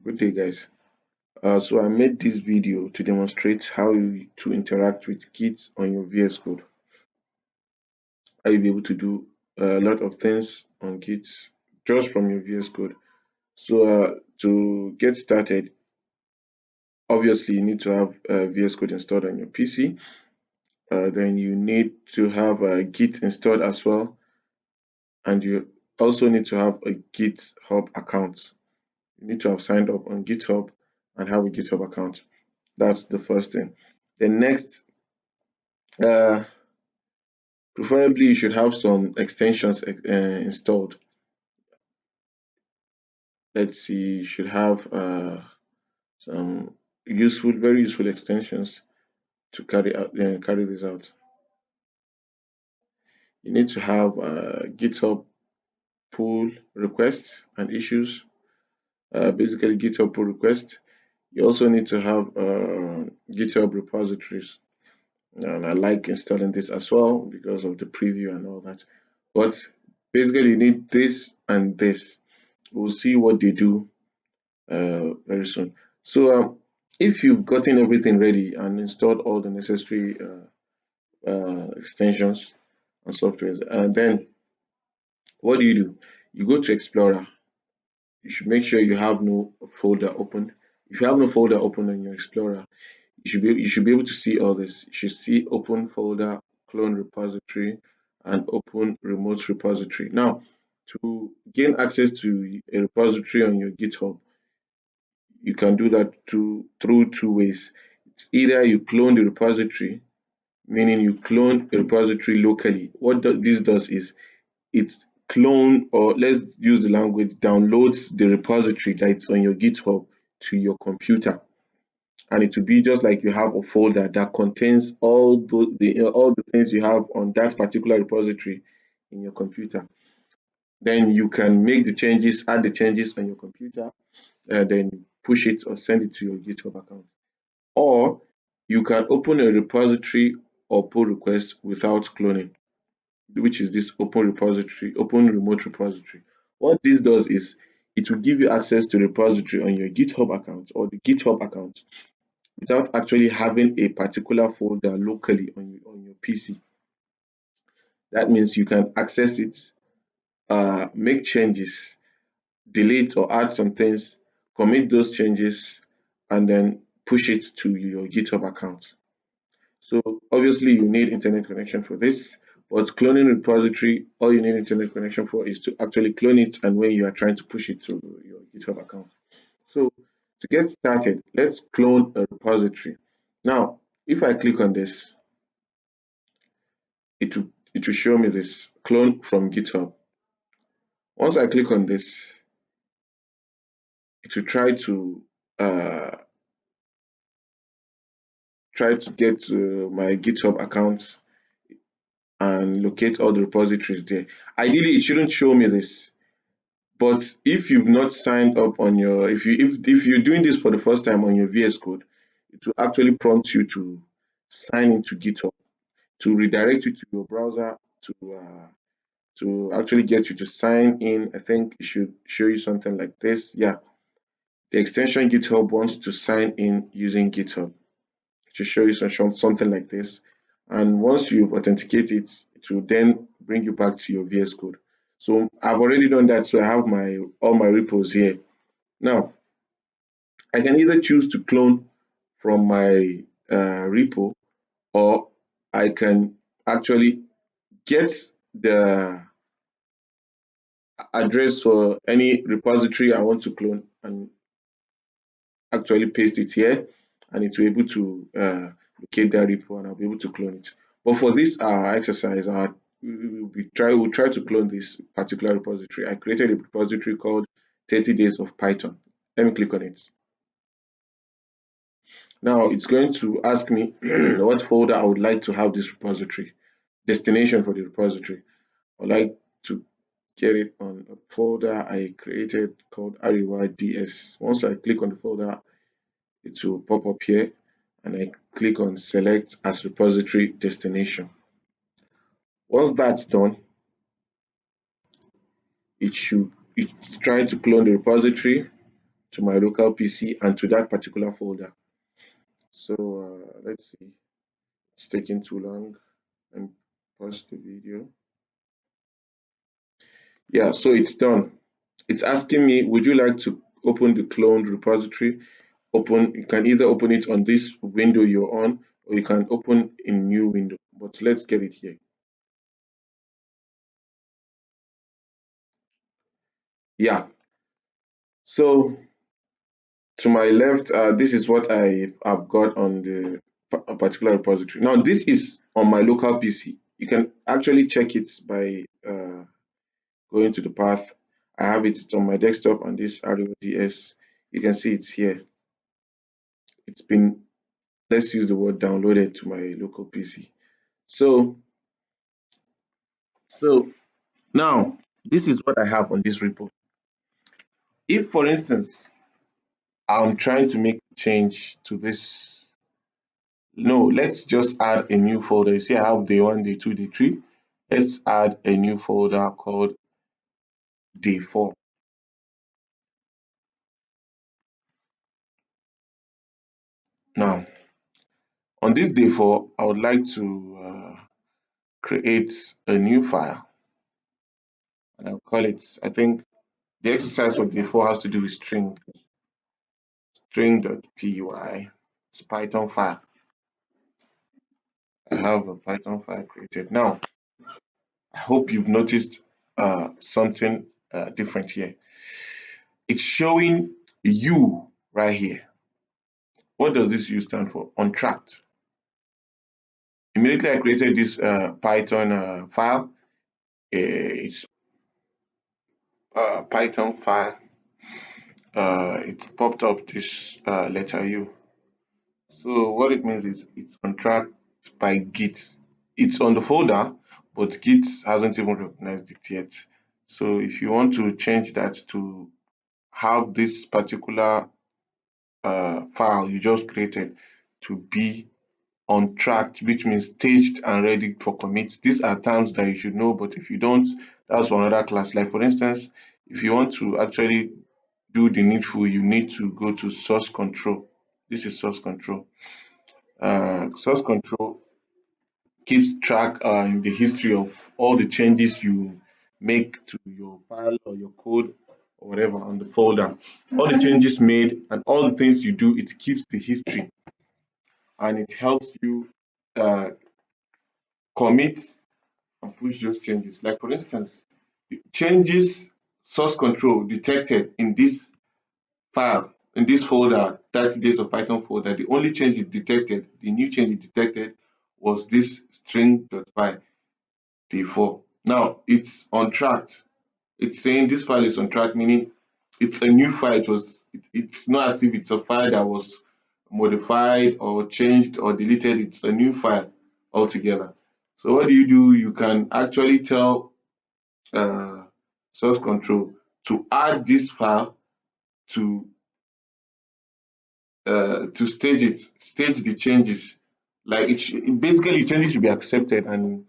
Good day, guys. So I made this video to demonstrate to interact with Git on your VS Code. How you'll be able to do a lot of things on Git just from your VS Code. So to get started, obviously you need to have VS Code installed on your PC. Then you need to have Git installed as well, and you also need to have a GitHub account. You need to have signed up on GitHub and have a GitHub account. That's the first thing. The next, uh, preferably you should have some extensions installed. Let's see, you should have some very useful extensions to carry this out. You need to have GitHub pull requests and issues. Basically, GitHub pull request. You also need to have GitHub repositories. And I like installing this as well because of the preview and all that. But basically, you need this and this. We'll see what they do very soon. So if you've gotten everything ready and installed all the necessary extensions and softwares, and then what do? You go to Explorer. You should make sure you have no folder opened. If you have no folder open on your Explorer, you should be able to see all this. You should see open folder, clone repository, and open remote repository. Now, to gain access to a repository on your GitHub, you can do that through two ways. It's either you clone the repository, meaning you clone a repository locally. This does is it clone, or let's use the language, downloads the repository that's on your GitHub to your computer. And it will be just like you have a folder that contains all the things you have on that particular repository in your computer. Then you can make the changes, add the changes on your computer, then push it or send it to your GitHub account. Or you can open a repository or pull request without cloning, which is this open remote repository. What this does is it will give you access to the repository on your GitHub account or the GitHub account without actually having a particular folder locally on your PC. That means you can access it, make changes, delete or add some things, commit those changes, and then push it to your GitHub account. So obviously you need internet connection for this, but cloning repository, all you need internet connection for is to actually clone it and when you are trying to push it to your GitHub account. So to get started, let's clone a repository. Now, if I click on this, it will show me this clone from GitHub. Once I click on this, it will uh, try to get to my GitHub account and locate all the repositories there. Ideally, it shouldn't show me this, but if you've not signed up on your, if you're doing this for the first time on your VS Code, it will actually prompt you to sign into GitHub to redirect you to your browser to actually get you to sign in. I think it should show you something like this. Yeah, the extension GitHub wants to sign in using GitHub. It should show you something like this. And once you authenticate it, it will then bring you back to your VS Code. So I've already done that, so I have all my repos here. Now, I can either choose to clone from my repo, or I can actually get the address for any repository I want to clone and actually paste it here, and it will be able to locate that repo and I'll be able to clone it. But for this exercise, we'll try to clone this particular repository. I created a repository called 30 days of Python. Let me click on it. Now it's going to ask me what folder I would like to have this repository, destination for the repository. I'd like to get it on a folder I created called REYDS. Once I click on the folder, it will pop up here and I click on select as repository destination. Once that's done, it's trying to clone the repository to my local PC and to that particular folder. So let's see, it's taking too long, and pause the video. Yeah, so it's done. It's asking me, would you like to open the cloned repository? You can either open it on this window you're on, or you can open a new window. But let's get it here. Yeah. So to my left, this is what I've got on the particular repository. Now, this is on my local PC. You can actually check it by going to the path. I have it, it's on my desktop on this RODS. You can see it's here. It's been, let's use the word downloaded to my local PC. So now this is what I have on this repo. If, for instance, I'm trying to make change to this, no, let's just add a new folder. You see, I have day one, day two, day three. Let's add a new folder called day four. Now, on this day four, I would like to create a new file, and I'll call it, I think the exercise for day four has to do with string.py. It's a Python file. I have a Python file created. Now, I hope you've noticed something different here. It's showing U right here. What does this U stand for? Untracked. Immediately I created this Python file. It's Python file. It popped up this letter U. So what it means is it's untracked by Git. It's on the folder, but Git hasn't even recognized it yet. So if you want to change that to have this particular file you just created to be on track, which means staged and ready for commit. These are terms that you should know, but if you don't, that's for another class. Like for instance, if you want to actually do the needful, you need to go to source control. This is source control. Source control keeps track in the history of all the changes you make to your file or your code or whatever on the folder. All the changes made and all the things you do, it keeps the history, and it helps you uh, commit and push those changes. Like for instance, the changes source control detected in this file, in this folder, 30 days of Python folder, the only change it detected, the new change it detected was this string.py day 4. Now it's on track. It's saying this file is on track, meaning it's a new file. It's not as if it's a file that was modified or changed or deleted. It's a new file altogether. So what do? You can actually tell uh, source control to add this file to stage the changes. Like basically changes should be accepted and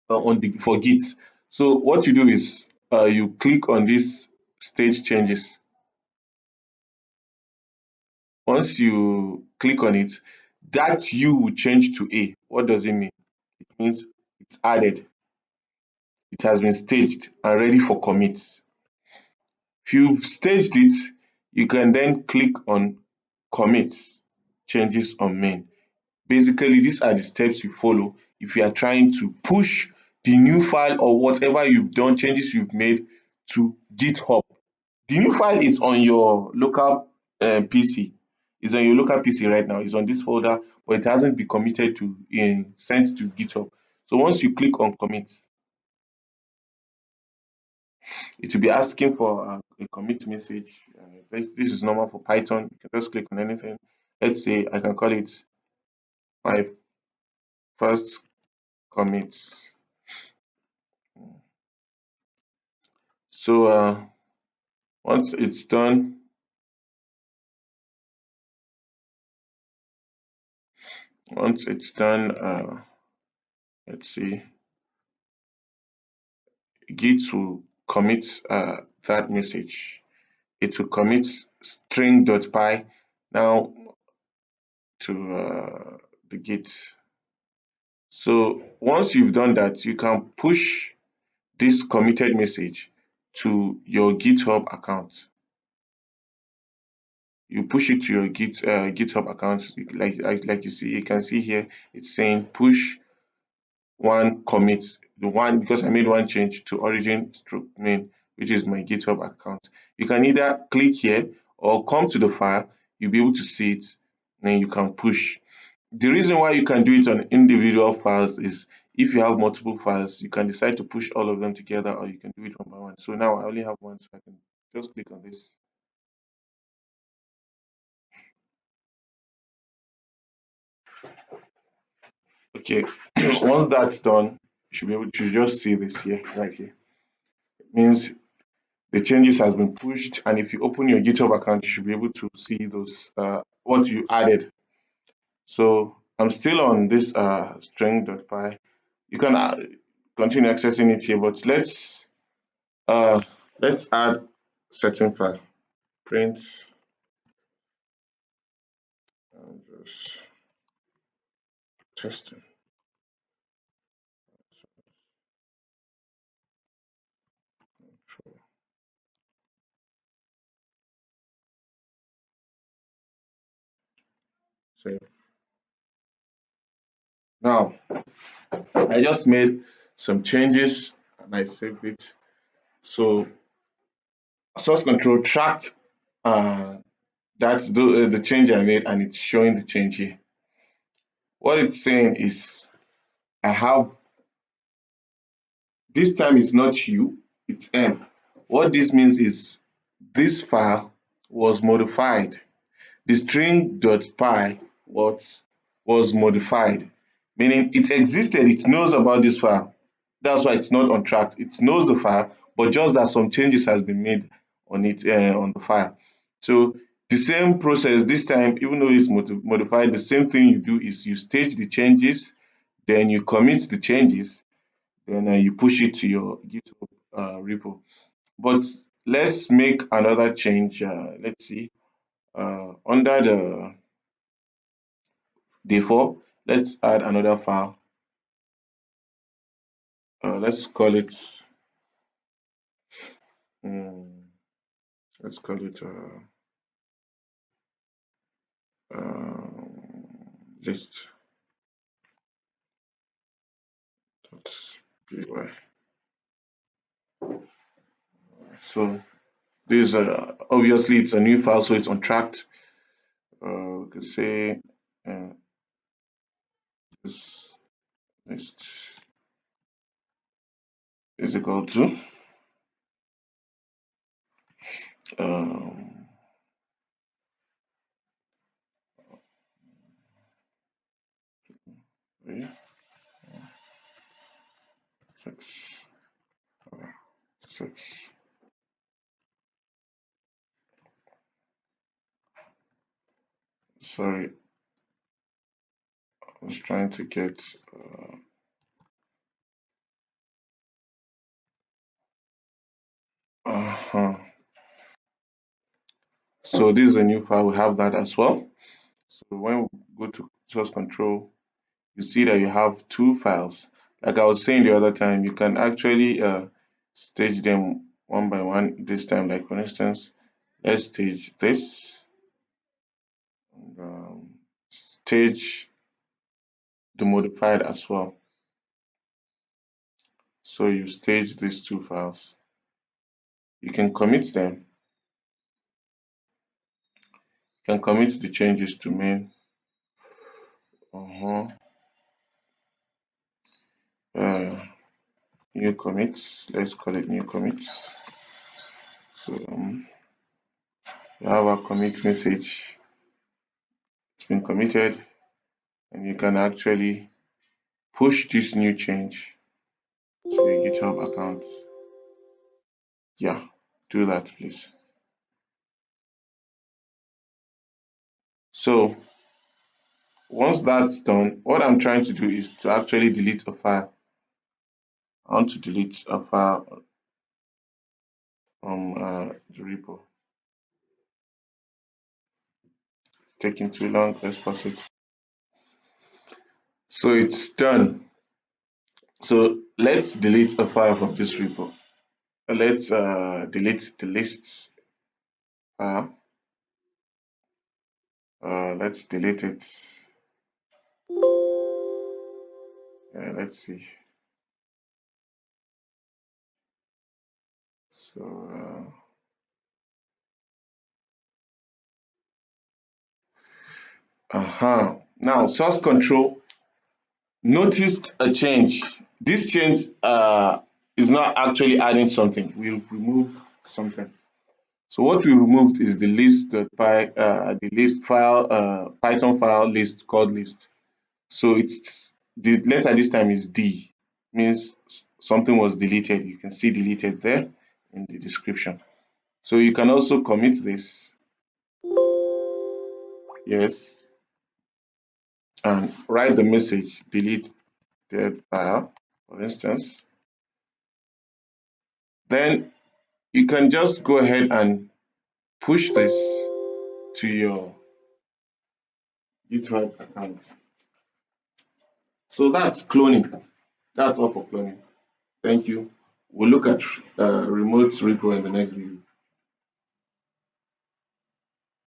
on the for Git. So what you do is you click on this stage changes. Once you click on it, that U will change to A. What does it mean? It means it's added. It has been staged and ready for commit. If you've staged it, you can then click on commit changes on main. Basically, these are the steps you follow if you are trying to push the new file or whatever you've done, changes you've made to GitHub. The new file is on your local PC. It's on your local PC right now. It's on this folder, but it hasn't been committed to sent to GitHub. So once you click on commit, it will be asking for a commit message. This is normal for Python. You can just click on anything. Let's say I can call it my first commit. So once it's done, once it's done, let's see, Git will commit that message. it will commit string.py now to the Git. So once you've done that, you can push this committed message to your GitHub account. You push it to your GitHub account, like you see, you can see here, it's saying push one commit, the one because I made one change to origin stroke main, which is my GitHub account. You can either click here or come to the file, you'll be able to see it, then you can push. The reason why you can do it on individual files is if you have multiple files, you can decide to push all of them together or you can do it one by one. So now I only have one, so I can just click on this. Okay, once that's done, you should be able to just see this here, right here. It means the changes has been pushed, and if you open your GitHub account, you should be able to see those what you added. So I'm still on this string.py. You can continue accessing it here, but uh, let's add certain file. Print and just testing. So now I just made some changes and I saved it. So source control tracked that's the change I made and it's showing the change here. What it's saying is I have this time is not U, it's M. What this means is this file was modified. The string.py was modified, meaning it existed, it knows about this file. That's why it's not on track. It knows the file, but just that some changes has been made on it on the file. So the same process this time, even though it's modified, the same thing you do is you stage the changes, then you commit the changes, then you push it to your GitHub repo. But let's make another change. Let's see. Under the default, let's add another file. Let's call it. Um, let's call it list. Py. So this obviously it's a new file, so it's untracked. We could say this list is equal to um, yeah, 6, 6. Sorry, I was trying to get. Uh-huh. So this is a new file. We have that as well. So when we go to source control, you see that you have two files. Like I was saying the other time, you can actually stage them one by one this time. Like for instance, let's stage this, and, stage the modified as well. So you stage these two files. You can commit them. You can commit the changes to main. Uh-huh. New commits. Let's call it new commits. So you have a commit message. It's been committed, and you can actually push this new change to your GitHub account. Yeah, do that, please. So once that's done, what I'm trying to do is to actually delete a file. I want to delete a file from the repo. It's taking too long. Let's pause it. So it's done. So let's delete a file from this repo. Let's delete the lists file. Let's delete it. Let's see. So now source control noticed a change. This change is not actually adding something. We've removed something. So what we removed is the the list file, Python file list called list. So it's the letter this time is D, means something was deleted. You can see deleted there in the description. So you can also commit this, yes, and write the message delete that file, for instance. Then you can just go ahead and push this to your GitHub account. So that's cloning. That's all for cloning. Thank you. We'll look at remote repo in the next video.